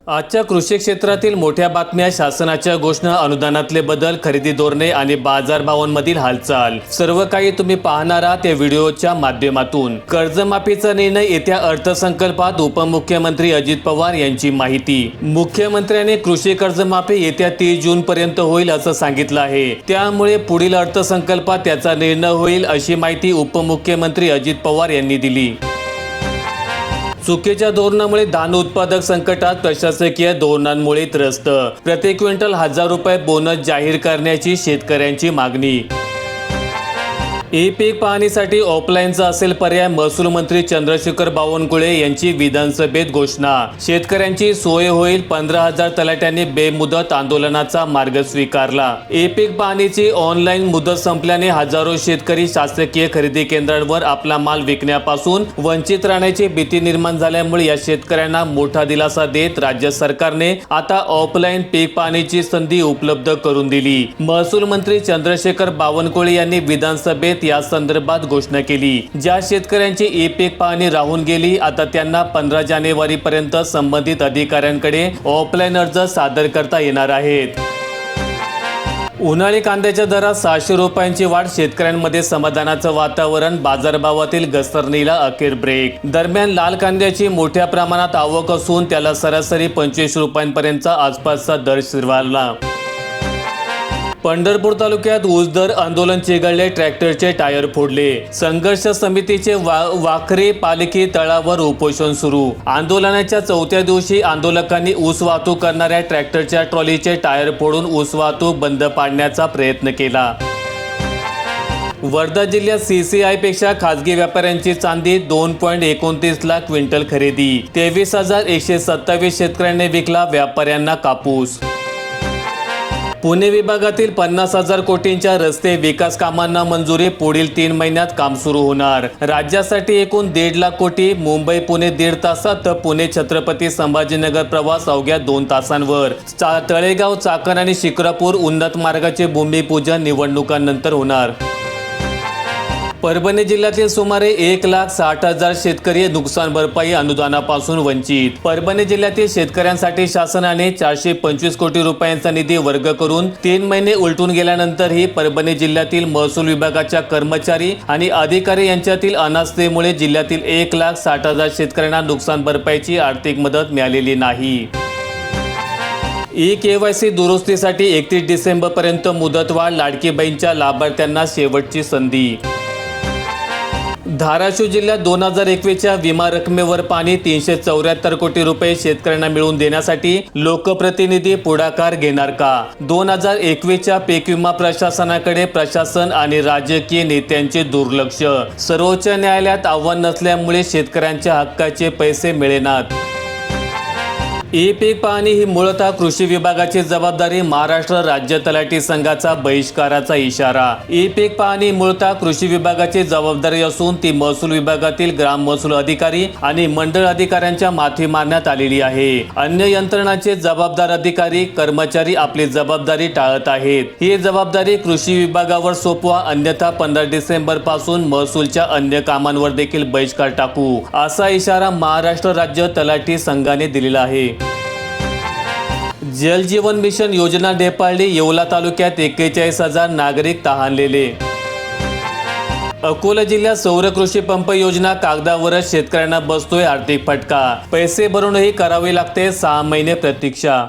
आजच्या कृषी क्षेत्रातील मोठ्या बातम्या, शासनाच्या घोषणा, अनुदानातले बदल, खरेदी धोरणे आणि बाजारभावांमधील हालचाल सर्व काही तुम्ही पाहणार आहात या व्हिडिओच्या माध्यमातून। कर्जमाफीचा निर्णय येत्या अर्थसंकल्पात, उपमुख्यमंत्री अजित पवार यांची माहिती। मुख्यमंत्र्यांनी कृषी कर्जमाफी येत्या 30 जून पर्यंत होईल असं सांगितलं आहे, त्यामुळे पुढील अर्थसंकल्पात त्याचा निर्णय होईल अशी माहिती उपमुख्यमंत्री अजित पवार यांनी दिली। चुकीच्या धोरणामुळे धान उत्पादक संकटात, प्रशासकीय धोरणांमुळे त्रस्त, प्रति क्विंटल 1000 रुपये बोनस जाहीर करण्याची शेतकऱ्यांची मागणी। ई पीक पाहणीसाठी ऑफलाईनचा असेल पर्याय, महसूल मंत्री चंद्रशेखर बावनकुळे यांची विधानसभेत घोषणा। शेतकऱ्यांची सोय होईल, 15,000 तलाट्यांनी बेमुदत आंदोलनाचा मार्ग स्वीकारला। ई पीक पाहणीची ऑनलाईन मुदत संपल्याने हजारो शेतकरी शासकीय खरेदी केंद्रांवर आपला माल विकण्यापासून वंचित राहण्याची भीती निर्माण झाल्यामुळे या शेतकऱ्यांना मोठा दिलासा देत राज्य सरकारने आता ऑफलाईन पीक पाहणीची संधी उपलब्ध करून दिली। महसूल मंत्री चंद्रशेखर बावनकुळे यांनी विधानसभेत या संदर्भात घोषणा केली। ज्या शेतकऱ्यांची ई पीक पाहणी राहून गेली, आता त्यांना 15 जानेवारी पर्यंत संबंधित अधिकाऱ्यांकडे ऑफलाईन अर्ज सादर करता येणार आहेत। उन्हाळी कांद्याच्या दरात 600 रुपयांची वाढ, शेतकऱ्यांमध्ये समाधानाचं वातावरण, बाजारभावातील घसरणीला अखेर ब्रेक। दरम्यान लाल कांद्याची मोठ्या प्रमाणात आवक असून त्याला सरासरी 25 रुपयांपर्यंतचा आसपासचा दर स्वीकारला। पंढरपूर तालुक्यात ऊस दर आंदोलन चिघळले, ट्रॅक्टरचे टायर फोडले। संघर्ष समितीचे वाखरी पालखी तळावर उपोषण सुरू। आंदोलनाच्या 4थ्या दिवशी आंदोलकांनी ऊस वाहतूक करणाऱ्या ट्रॅक्टरच्या ट्रॉलीचे टायर फोडून ऊस वाहतूक बंद पाडण्याचा प्रयत्न केला। वर्धा जिल्ह्यात CCI पेक्षा खासगी व्यापाऱ्यांची चांदी, 2.29 लाख क्विंटल खरेदी, 23,127 शेतकऱ्यांनी विकला व्यापाऱ्यांना कापूस। पुणे विभागातील 50,000 कोटींच्या रस्ते विकास कामांना मंजुरी, पुढील 3 महिन्यात काम सुरू होणार। राज्यासाठी एकूण 1.5 लाख कोटी, मुंबई पुणे 1.5 तासात तर पुणे छत्रपती संभाजीनगर प्रवास अवघ्या 2 तासांवर। तळेगाव, चाकण आणि शिक्रापूर उन्नत मार्गाचे भूमिपूजन निवडणुकांनंतर होणार। परभणी जिल्ह्यातील सुमारे 1,60,000 शेतकरी नुकसान भरपाई अनुदानापासून वंचित। परभणी जिल्ह्यातील शेतकऱ्यांसाठी शासनाने 425 कोटी रुपयांचा निधी वर्ग करून 3 महिने उलटून गेल्यानंतरही परभणी जिल्ह्यातील महसूल विभागाच्या कर्मचारी आणि अधिकारी यांच्यातील अनास्थेमुळे जिल्ह्यातील 1,60,000 शेतकऱ्यांना नुकसान भरपाईची आर्थिक मदत मिळालेली नाही। KYC दुरुस्तीसाठी 31 डिसेंबरपर्यंत मुदतवाढ, लाडकी बहीणच्या लाभार्थ्यांना शेवटची संधी। धाराशिव जिल्ह्यात 2021च्या विमा रकमेवर पाणी, 374 कोटी रुपये शेतकऱ्यांना मिळवून देण्यासाठी लोकप्रतिनिधी पुढाकार घेणार का? 2021च्या पीक विमा प्रशासनाकडे प्रशासन आणि राजकीय नेत्यांचे दुर्लक्ष, सर्वोच्च न्यायालयात आव्हान नसल्यामुळे शेतकऱ्यांच्या हक्काचे पैसे मिळेनात। ई पीक पाहणी ही मूळतः कृषी विभागाची जबाबदारी, महाराष्ट्र राज्य तलाठी संघाचा बहिष्काराचा इशारा। ई पीक पाहणी मूळतः कृषी विभागाची जबाबदारी असून ती महसूल विभागातील ग्राम महसूल अधिकारी आणि मंडळ अधिकाऱ्यांच्या माथी मारण्यात आलेली आहे। अन्य यंत्रणांचे जबाबदार अधिकारी, कर्मचारी आपली जबाबदारी टाळत आहेत। ही जबाबदारी कृषी विभागावर सोपवा, अन्यथा 15 डिसेंबर पासून महसूलच्या अन्य कामांवर देखील बहिष्कार टाकू, असा इशारा महाराष्ट्र राज्य तलाठी संघाने दिलेला आहे। जल जीवन मिशन योजना ढेपाळली, येवला तालुक्यात 41,000 नागरिक तहानलेले। अकोला जिल्ह्यात सौर कृषी पंप योजना कागदावरच, शेतकऱ्यांना बसतोय आर्थिक फटका, पैसे भरूनही करावी लागते 6 महिने प्रतीक्षा।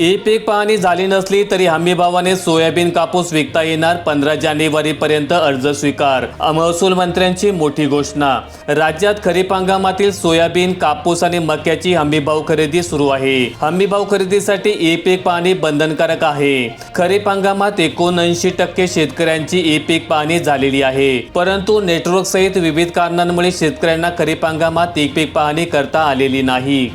ई पीक पाहणी झाली नसली तरी हमीभावाने सोयाबीन कापूस विकता येणार, 15 जानेवारी पर्यंत अर्ज स्वीकार, महसूल मंत्र्यांची मोठी घोषणा। राज्यात खरीप हंगामातील सोयाबीन, कापूस आणि मक्याची हमीभाव खरेदी सुरू आहे। हमीभाव खरेदीसाठी ई पीक पाहणी बंधनकारक आहे। खरीप हंगामात 79% शेतकऱ्यांची ई पीक पाहणी झालेली आहे, परंतु नेटवर्क सहित विविध कारणांमुळे शेतकऱ्यांना खरीप हंगामात ई पीक पाहणी करता आलेली नाही।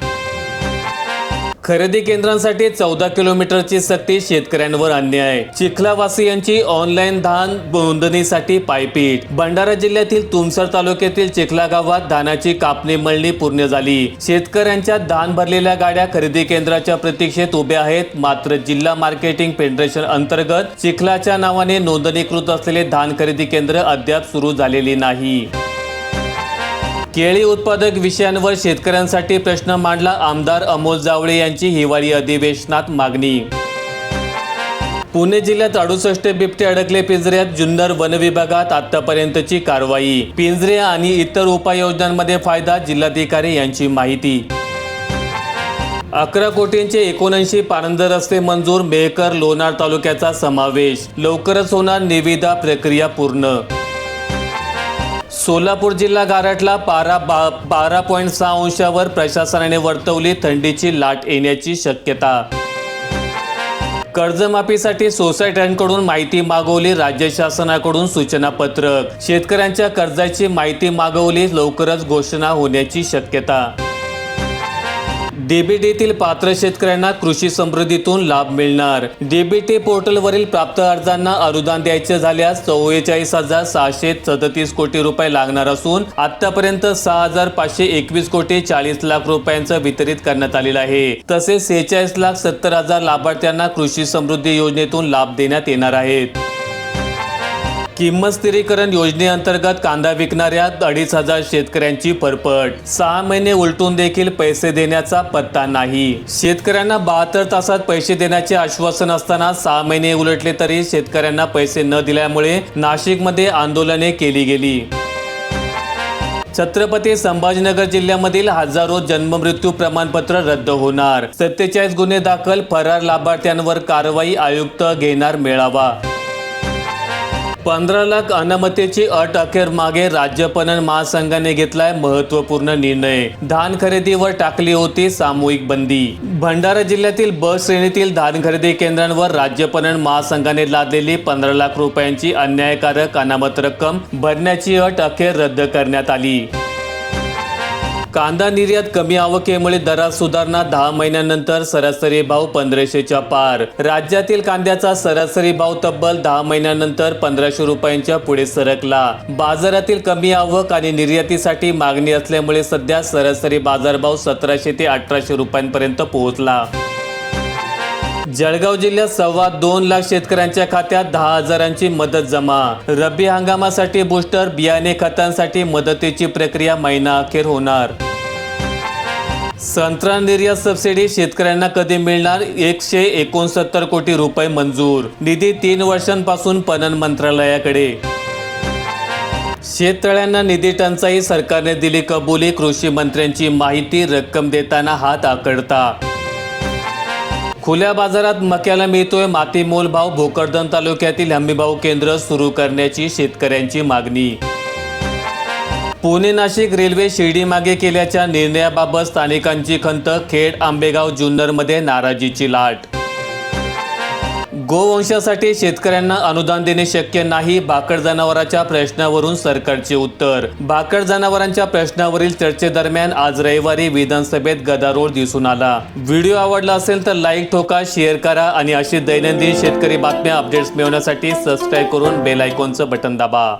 खरेदी केंद्रांसाठी 14 किलोमीटरची सक्ती, शेतकऱ्यांवर अन्याय, चिखलावासियांची ऑनलाईन धान नोंदणीसाठी पायपीट। भंडारा जिल्ह्यातील तुमसर तालुक्यातील चिखला गावात धानाची कापणी मळणी पूर्ण झाली। शेतकऱ्यांच्या धान भरलेल्या गाड्या खरेदी केंद्राच्या प्रतीक्षेत उभ्या आहेत, मात्र जिल्हा मार्केटिंग फेडरेशन अंतर्गत चिखलाच्या नावाने नोंदणीकृत असलेले धान खरेदी केंद्र अद्याप सुरू झालेली नाही। केळी उत्पादक विषयांवर शेतकऱ्यांसाठी प्रश्न मांडला. आमदार अमोल जावळे यांची हिवाळी अधिवेशनात मागणी. पुणे जिल्ह्यात 68 बिबटे अडकले पिंजऱ्यात. जुन्नर वन विभागात आतापर्यंतची कारवाई. पिंजरे आणि इतर उपाययोजनांमध्ये फायदा. जिल्हाधिकारी यांची माहिती. 11 कोटींचे 79 पारंदर रस्ते मंजूर. मेहकर लोणार तालुक्याचा समावेश. लवकरच होणार निविदा प्रक्रिया पूर्ण. सोलापूर जिल्हा गारठला. पारा 12.6 अंशावर. प्रशासनाने वर्तवली थंडीची लाट येण्याची शक्यता. कर्जमाफीसाठी सोसायट्यांकडून माहिती मागवली. राज्य शासनाकडून सूचना पत्रक. शेतकऱ्यांच्या कर्जाची माहिती मागवली. लवकरच घोषणा होण्याची शक्यता. डीबीटीतील पात्र शेतकऱ्यांना कृषी समृद्धीतून लाभ मिळणार. डीबीटी पोर्टलवरील प्राप्त अर्जांना अनुदान द्यायचे झाल्यास 44,637 कोटी रुपये लागणार असून आतापर्यंत 6,521 कोटी 40 लाख रुपयांचं वितरित करण्यात आलेलं आहे. तसेच 46,70,000 लाभार्थ्यांना कृषी समृद्धी योजनेतून लाभ देण्यात येणार आहेत. किंमत स्थिरीकरण योजनेअंतर्गत कांदा विकणाऱ्या 2,500 शेतकऱ्यांची फरफट. 6 महिने उलटून देखील पैसे देण्याचा पत्ता नाही. शेतकऱ्यांना 72 तासात पैसे देण्याचे आश्वासन असताना 6 महिने उलटले तरी शेतकऱ्यांना पैसे न दिल्यामुळे नाशिकमध्ये आंदोलने केली गेली. छत्रपती संभाजीनगर जिल्ह्यामधील हजारो जन्ममृत्यू प्रमाणपत्र रद्द होणार. 47 गुन्हे दाखल. फरार लाभार्थ्यांवर कारवाई. आयुक्त घेणार मेळावा. 15 लाख अनामतीची अट अखेर मागे. राज्य पणन महासंघाने घेतलाय महत्त्वपूर्ण निर्णय. धान खरेदीवर टाकली होती सामूहिक बंदी. भंडारा जिल्ह्यातील ब श्रेणीतील धान खरेदी केंद्रांवर राज्य पणन महासंघाने लादलेली 15 लाख रुपयांची अन्यायकारक अनामत रक्कम भरण्याची अट अखेर रद्द करण्यात आली. कांदा निर्यात कमी आवकेमुळे दरात सुधारणा. 10 महिन्यानंतर सरासरी भाव 1500च्या पार. राज्यातील कांद्याचा सरासरी भाव तब्बल 10 महिन्यानंतर 1500 रुपयांच्या पुढे सरकला. बाजारातील कमी आवक आणि निर्यातीसाठी मागणी असल्यामुळे सध्या सरासरी बाजारभाव 1700 ते 1800 रुपयांपर्यंत पोहोचला. जळगाव जिल्ह्यात 2.25 लाख शेतकऱ्यांच्या खात्यात 10,000ची मदत जमा. रब्बी हंगामासाठी बूस्टर बियाणे खतांसाठी मदतीची प्रक्रिया महिना अखेर होणार. संत्रा निर्यात सबसिडी शेतकऱ्यांना कधी मिळणार. 169 कोटी रुपये मंजूर. निधी 3 वर्षांपासून पणन मंत्रालयाकडे. शेततळ्यांना निधी टंचाई. सरकारने दिली कबुली. कृषी मंत्र्यांची माहिती. रक्कम देताना हात आखडता. खुल्या बाजारात मक्याला मिळतोय माती मोल भाव. भोकरदन तालुक्यातील हमीभाव केंद्र सुरू करण्याची शेतकऱ्यांची मागणी. पुणे नाशिक रेल्वे शिर्डी मागे केल्याच्या निर्णयाबाबत स्थानिकांची खंत. खेड आंबेगाव जुन्नरमध्ये नाराजीची लाट. गोवंशासाठी शेतकऱ्यांना अनुदान देणे शक्य नाही. भाकड जनावरांच्या प्रश्नावरून सरकारचे उत्तर. भाकड जनावरांच्या प्रश्नावरील चर्चेदरम्यान आज रविवारी विधानसभेत गदारोळ दिसून आला. व्हिडिओ आवडला असेल तर लाईक ठोका, शेअर करा आणि अशी दैनंदिन शेतकरी बातम्या अपडेट्स मिळवण्यासाठी सबस्क्राईब करून बेल आयकॉनचं बटन दाबा.